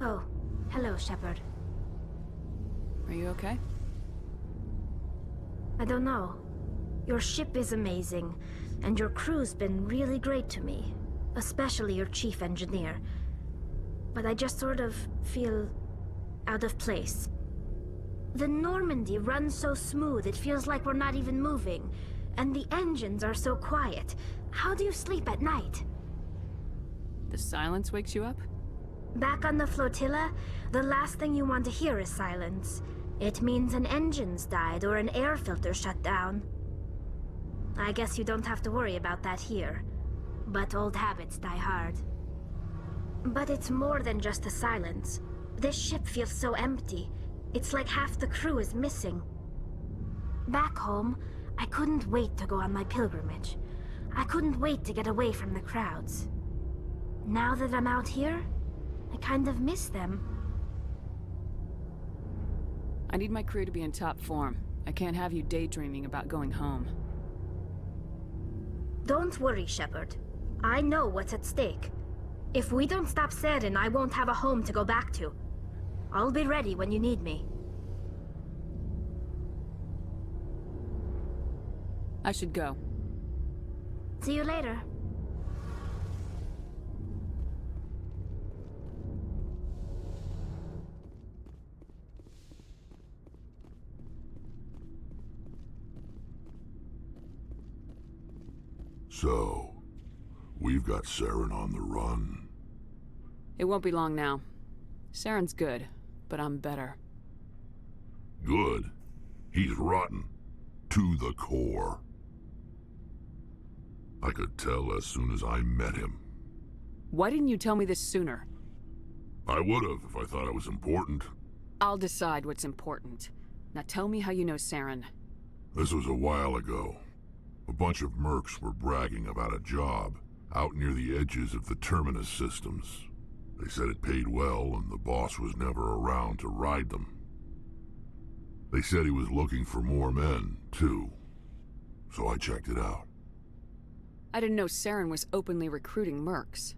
Oh, hello, Shepard. Are you okay? I don't know. Your ship is amazing, and your crew's been really great to me. Especially your chief engineer. But I just sort of feel out of place. The Normandy runs so smooth it feels like we're not even moving. And the engines are so quiet. How do you sleep at night? The silence wakes you up? Back on the flotilla, the last thing you want to hear is silence. It means an engine's died or an air filter shut down. I guess you don't have to worry about that here. But old habits die hard. But it's more than just the silence. This ship feels so empty. It's like half the crew is missing. Back home, I couldn't wait to go on my pilgrimage. I couldn't wait to get away from the crowds. Now that I'm out here, I kind of miss them. I need my crew to be in top form. I can't have you daydreaming about going home. Don't worry, Shepard. I know what's at stake. If we don't stop Saren, I won't have a home to go back to. I'll be ready when you need me. I should go. See you later. So, we've got Saren on the run. It won't be long now. Saren's good, but I'm better. Good? He's rotten. To the core. I could tell as soon as I met him. Why didn't you tell me this sooner? I would've if I thought it was important. I'll decide what's important. Now tell me how you know Saren. This was a while ago. A bunch of mercs were bragging about a job out near the edges of the Terminus systems. They said it paid well and the boss was never around to ride them. They said he was looking for more men, too. So I checked it out. I didn't know Saren was openly recruiting mercs.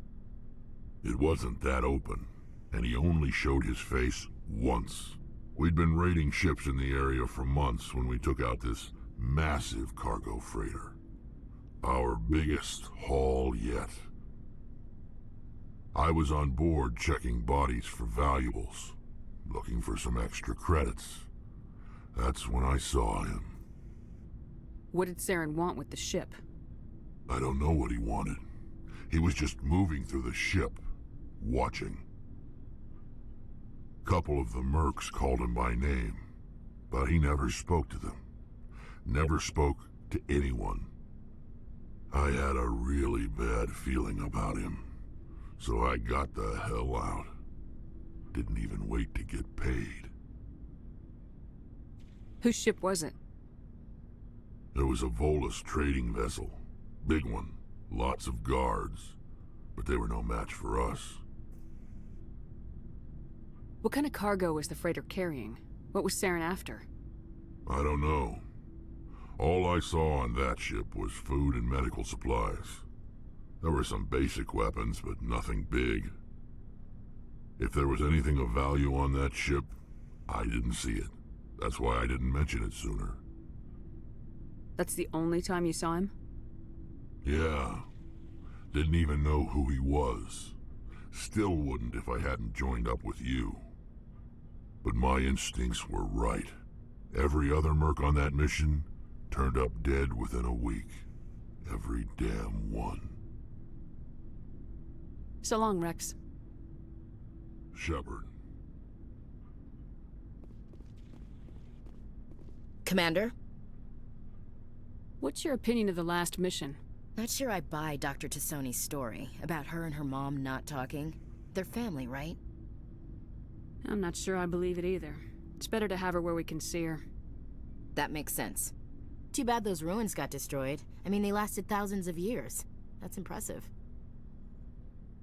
It wasn't that open, and he only showed his face once. We'd been raiding ships in the area for months when we took out this massive cargo freighter. Our biggest haul yet. I was on board checking bodies for valuables, looking for some extra credits. That's when I saw him. What did Saren want with the ship? I don't know what he wanted. He was just moving through the ship, watching. Couple of the mercs called him by name, but he never spoke to them. Never spoke to anyone. I had a really bad feeling about him, so I got the hell out. Didn't even wait to get paid. Whose ship was it? There was a Volus trading vessel. Big one. Lots of guards. But they were no match for us. What kind of cargo was the freighter carrying? What was Saren after? I don't know. All I saw on that ship was food and medical supplies. There were some basic weapons, but nothing big. If there was anything of value on that ship, I didn't see it. That's why I didn't mention it sooner. That's the only time you saw him? Yeah. Didn't even know who he was. Still wouldn't if I hadn't joined up with you. But my instincts were right. Every other merc on that mission turned up dead within a week. Every damn one. So long, Wrex. Shepard. Commander? What's your opinion of the last mission? Not sure I buy Dr. Tassoni's story about her and her mom not talking. They're family, right? I'm not sure I believe it either. It's better to have her where we can see her. That makes sense. Too bad those ruins got destroyed. I mean, they lasted thousands of years. That's impressive.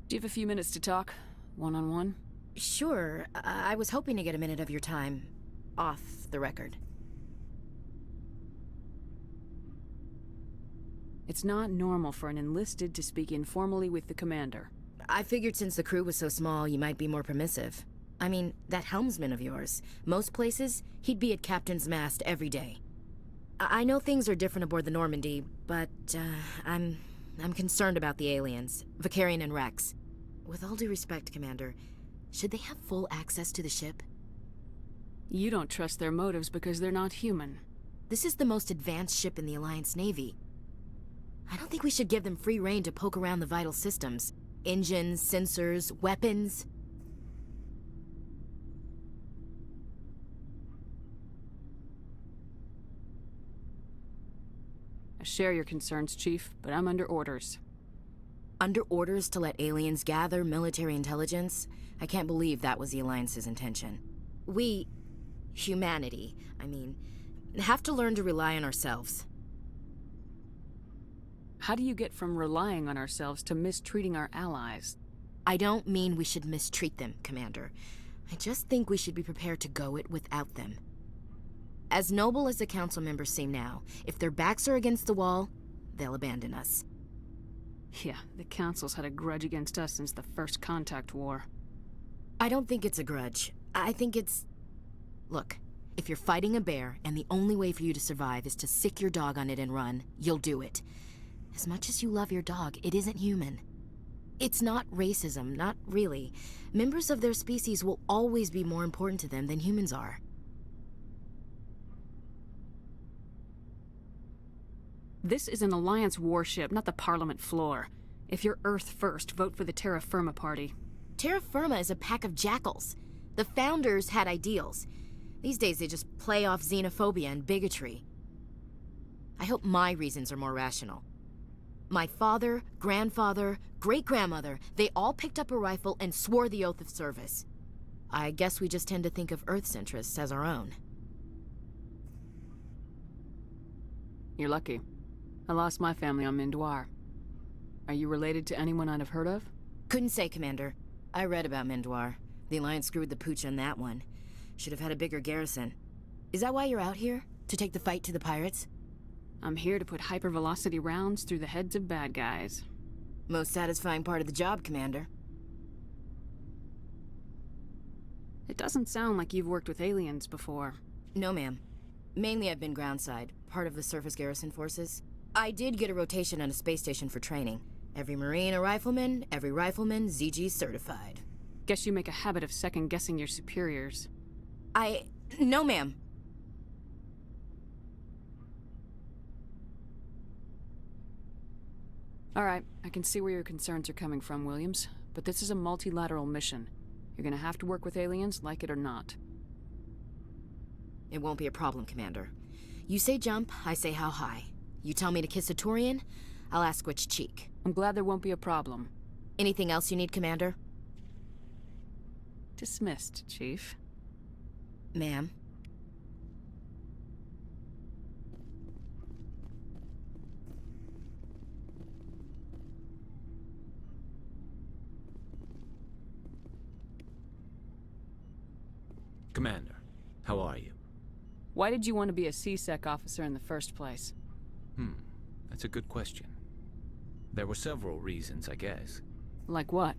Do you have a few minutes to talk? One-on-one? Sure. I was hoping to get a minute of your time off the record. It's not normal for an enlisted to speak informally with the commander. I figured since the crew was so small, you might be more permissive. I mean, that helmsman of yours. Most places, he'd be at captain's mast every day. I know things are different aboard the Normandy, but, I'm concerned about the aliens, Vicarian and Wrex. With all due respect, Commander, should they have full access to the ship? You don't trust their motives because they're not human. This is the most advanced ship in the Alliance Navy. I don't think we should give them free rein to poke around the vital systems. Engines, sensors, weapons. I share your concerns, Chief, but I'm under orders. Under orders to let aliens gather military intelligence? I can't believe that was the Alliance's intention. We, humanity, have to learn to rely on ourselves. How do you get from relying on ourselves to mistreating our allies? I don't mean we should mistreat them, Commander. I just think we should be prepared to go it without them. As noble as the Council members seem now, if their backs are against the wall, they'll abandon us. Yeah, the Council's had a grudge against us since the First Contact War. I don't think it's a grudge. I think it's... Look, if you're fighting a bear and the only way for you to survive is to sick your dog on it and run, you'll do it. As much as you love your dog, it isn't human. It's not racism, not really. Members of their species will always be more important to them than humans are. This is an Alliance warship, not the Parliament floor. If you're Earth first, vote for the Terra Firma Party. Terra Firma is a pack of jackals. The founders had ideals. These days they just play off xenophobia and bigotry. I hope my reasons are more rational. My father, grandfather, great-grandmother, they all picked up a rifle and swore the oath of service. I guess we just tend to think of Earth's interests as our own. You're lucky. I lost my family on Mindoir. Are you related to anyone I'd have heard of? Couldn't say, Commander. I read about Mindoir. The Alliance screwed the pooch on that one. Should have had a bigger garrison. Is that why you're out here? To take the fight to the pirates? I'm here to put hypervelocity rounds through the heads of bad guys. Most satisfying part of the job, Commander. It doesn't sound like you've worked with aliens before. No, ma'am. Mainly I've been groundside, part of the surface garrison forces. I did get a rotation on a space station for training. Every Marine a rifleman, every rifleman ZG certified. Guess you make a habit of second-guessing your superiors. No, ma'am. All right, I can see where your concerns are coming from, Williams. But this is a multilateral mission. You're gonna have to work with aliens, like it or not. It won't be a problem, Commander. You say jump, I say how high. You tell me to kiss a Turian, I'll ask which cheek. I'm glad there won't be a problem. Anything else you need, Commander? Dismissed, Chief. Ma'am. Commander, how are you? Why did you want to be a C-Sec officer in the first place? That's a good question. There were several reasons, I guess. Like what?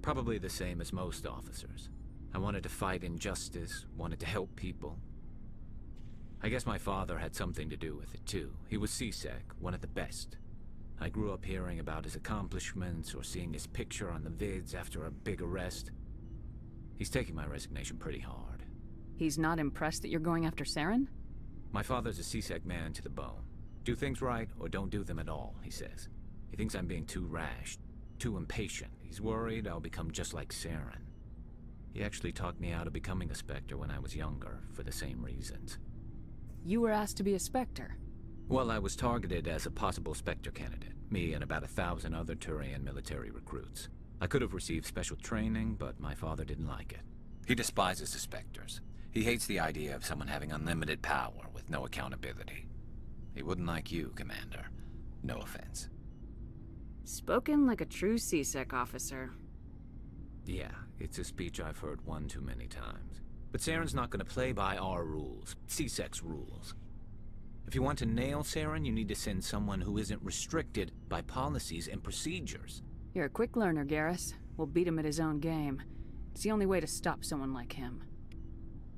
Probably the same as most officers. I wanted to fight injustice, wanted to help people. I guess my father had something to do with it too. He was C-Sec, one of the best. I grew up hearing about his accomplishments or seeing his picture on the vids after a big arrest. He's taking my resignation pretty hard. He's not impressed that you're going after Saren? My father's a C-Sec man to the bone. Do things right or don't do them at all, he says. He thinks I'm being too rash, too impatient. He's worried I'll become just like Saren. He actually talked me out of becoming a Spectre when I was younger, for the same reasons. You were asked to be a Spectre? Well, I was targeted as a possible Spectre candidate. Me and about 1,000 other Turian military recruits. I could have received special training, but my father didn't like it. He despises the Spectres. He hates the idea of someone having unlimited power with no accountability. He wouldn't like you, Commander. No offense. Spoken like a true C-Sec officer. Yeah, it's a speech I've heard one too many times. But Saren's not gonna play by our rules, C-Sec's rules. If you want to nail Saren, you need to send someone who isn't restricted by policies and procedures. You're a quick learner, Garrus. We'll beat him at his own game. It's the only way to stop someone like him.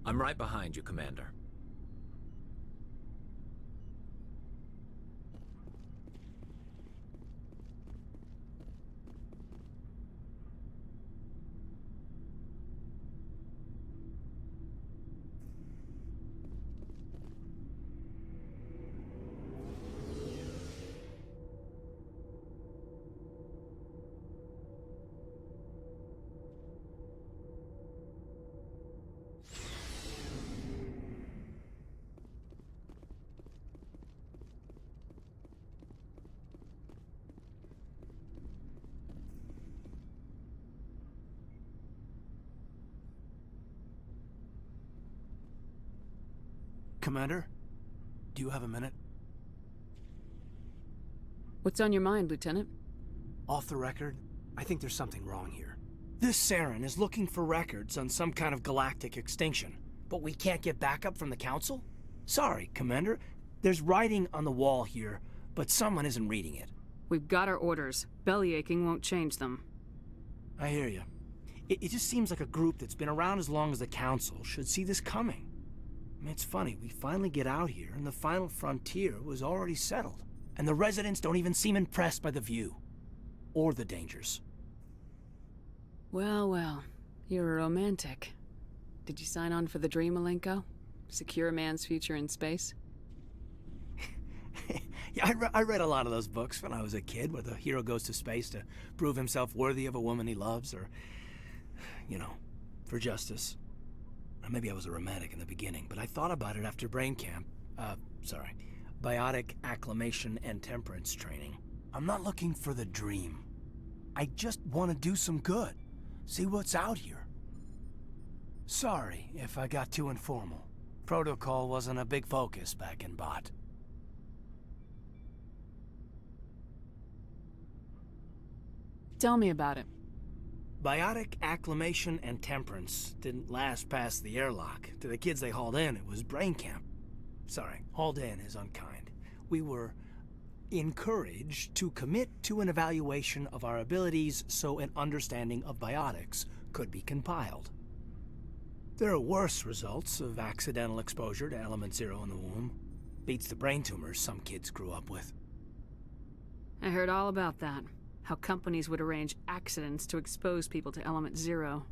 I'm right behind you, Commander. Commander, do you have a minute? What's on your mind, Lieutenant? Off the record, I think there's something wrong here. This Saren is looking for records on some kind of galactic extinction, but we can't get backup from the Council? Sorry, Commander. There's writing on the wall here, but someone isn't reading it. We've got our orders. Bellyaching won't change them. I hear you. It just seems like a group that's been around as long as the Council should see this coming. I mean, it's funny, we finally get out here, and the final frontier was already settled. And the residents don't even seem impressed by the view. Or the dangers. Well, well. You're a romantic. Did you sign on for the dream, Malenko? Secure a man's future in space? Yeah, I read a lot of those books when I was a kid, where the hero goes to space to prove himself worthy of a woman he loves, or, you know, for justice. Or maybe I was a romantic in the beginning, but I thought about it after brain camp. Biotic acclimation and temperance training. I'm not looking for the dream. I just want to do some good. See what's out here. Sorry if I got too informal. Protocol wasn't a big focus back in Bot. Tell me about it. Biotic acclimation and temperance didn't last past the airlock. To the kids they hauled in, it was brain camp. Sorry, hauled in is unkind. We were encouraged to commit to an evaluation of our abilities so an understanding of biotics could be compiled. There are worse results of accidental exposure to Element Zero in the womb. Beats the brain tumors some kids grew up with. I heard all about that. How companies would arrange accidents to expose people to Element Zero.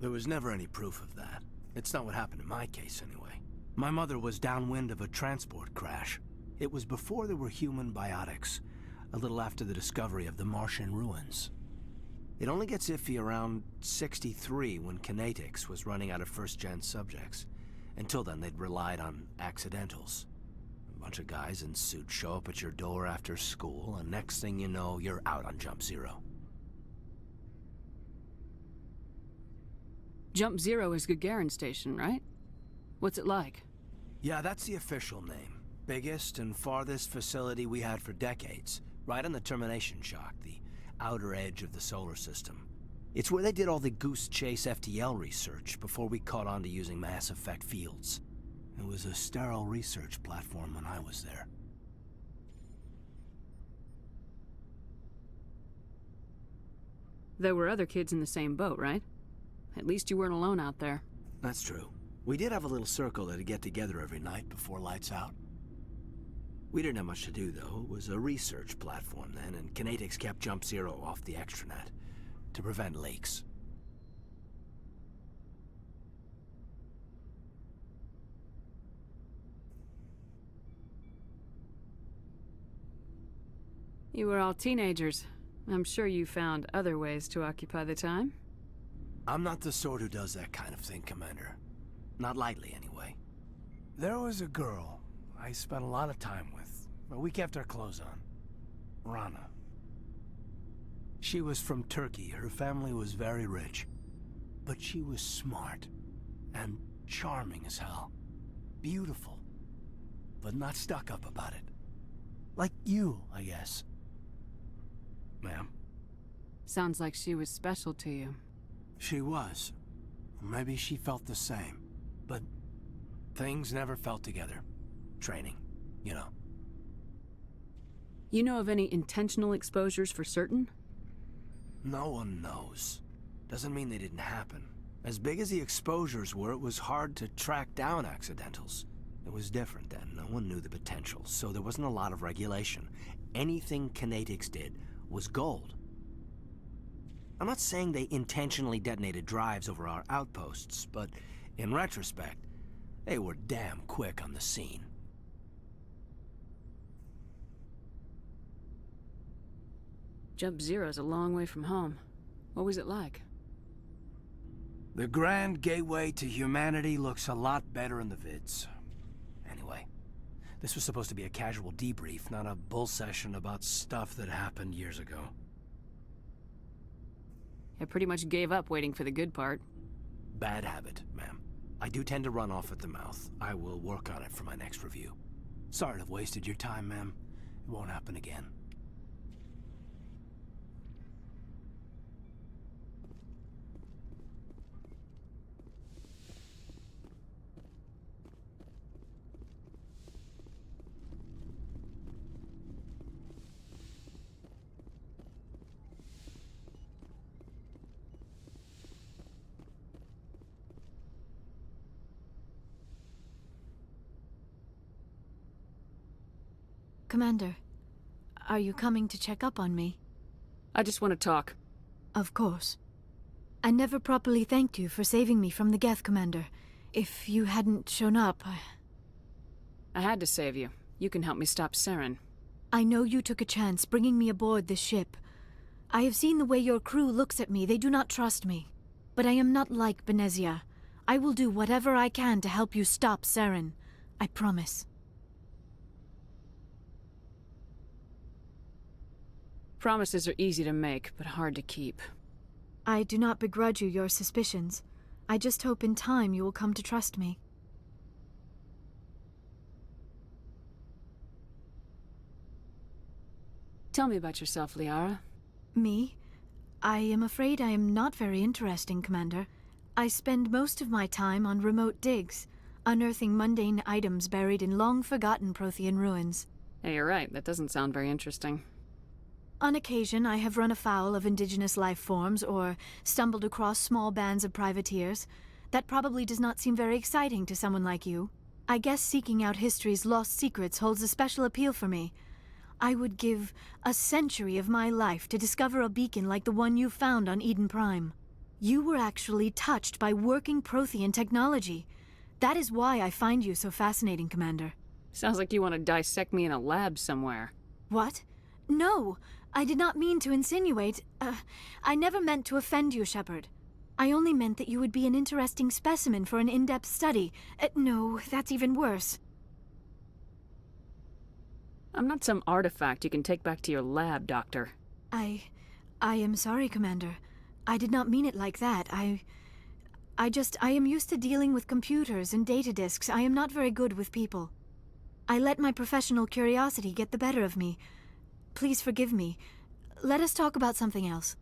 There was never any proof of that. It's not what happened in my case, anyway. My mother was downwind of a transport crash. It was before there were human biotics, a little after the discovery of the Martian ruins. It only gets iffy around 63 when Kinetics was running out of first-gen subjects. Until then, they'd relied on accidentals. A bunch of guys in suits show up at your door after school, and next thing you know, you're out on Jump Zero. Jump Zero is Gagarin Station, right? What's it like? Yeah, that's the official name. Biggest and farthest facility we had for decades. Right on the termination shock, the outer edge of the solar system. It's where they did all the Goose Chase FTL research before we caught on to using mass effect fields. It was a sterile research platform when I was there. There were other kids in the same boat, right? At least you weren't alone out there. That's true. We did have a little circle that'd get together every night before lights out. We didn't have much to do, though. It was a research platform then, and Kinetics kept Jump Zero off the extranet to prevent leaks. You were all teenagers. I'm sure you found other ways to occupy the time. I'm not the sort who does that kind of thing, Commander. Not lightly, anyway. There was a girl I spent a lot of time with, but we kept our clothes on. Rana. She was from Turkey. Her family was very rich. But she was smart and charming as hell. Beautiful, but not stuck up about it. Like you, I guess. Ma'am? Sounds like she was special to you. She was. Maybe she felt the same. But things never felt together. Training, you know. You know of any intentional exposures for certain? No one knows. Doesn't mean they didn't happen. As big as the exposures were, it was hard to track down accidentals. It was different then. No one knew the potential, so there wasn't a lot of regulation. Anything kinetics did was gold. I'm not saying they intentionally detonated drives over our outposts, but in retrospect, they were damn quick on the scene. Jump Zero's a long way from home. What was it like? The grand gateway to humanity looks a lot better in the vids. Anyway, this was supposed to be a casual debrief, not a bull session about stuff that happened years ago. I pretty much gave up waiting for the good part. Bad habit, ma'am. I do tend to run off at the mouth. I will work on it for my next review. Sorry to have wasted your time, ma'am. It won't happen again. Commander, are you coming to check up on me? I just want to talk. Of course. I never properly thanked you for saving me from the Geth, Commander. If you hadn't shown up, I had to save you. You can help me stop Saren. I know you took a chance bringing me aboard this ship. I have seen the way your crew looks at me. They do not trust me. But I am not like Benezia. I will do whatever I can to help you stop Saren. I promise. Promises are easy to make, but hard to keep. I do not begrudge you your suspicions. I just hope in time you will come to trust me. Tell me about yourself, Liara. Me? I am afraid I am not very interesting, Commander. I spend most of my time on remote digs, unearthing mundane items buried in long-forgotten Prothean ruins. Hey, you're right. That doesn't sound very interesting. On occasion, I have run afoul of indigenous life forms or stumbled across small bands of privateers. That probably does not seem very exciting to someone like you. I guess seeking out history's lost secrets holds a special appeal for me. I would give a century of my life to discover a beacon like the one you found on Eden Prime. You were actually touched by working Prothean technology. That is why I find you so fascinating, Commander. Sounds like you want to dissect me in a lab somewhere. What? No! I did not mean to insinuate. I never meant to offend you, Shepard. I only meant that you would be an interesting specimen for an in-depth study. No, that's even worse. I'm not some artifact you can take back to your lab, Doctor. I am sorry, Commander. I did not mean it like that. I am used to dealing with computers and data disks. I am not very good with people. I let my professional curiosity get the better of me. Please forgive me. Let us talk about something else.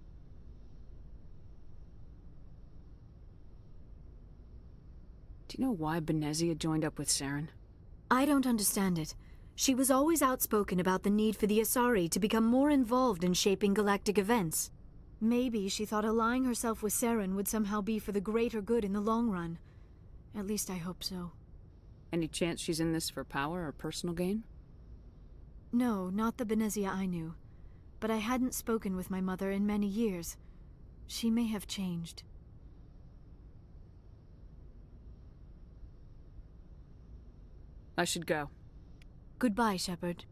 Do you know why Benezia joined up with Saren? I don't understand it. She was always outspoken about the need for the Asari to become more involved in shaping galactic events. Maybe she thought allying herself with Saren would somehow be for the greater good in the long run. At least I hope so. Any chance she's in this for power or personal gain? No, not the Benezia I knew. But I hadn't spoken with my mother in many years. She may have changed. I should go. Goodbye, Shepard.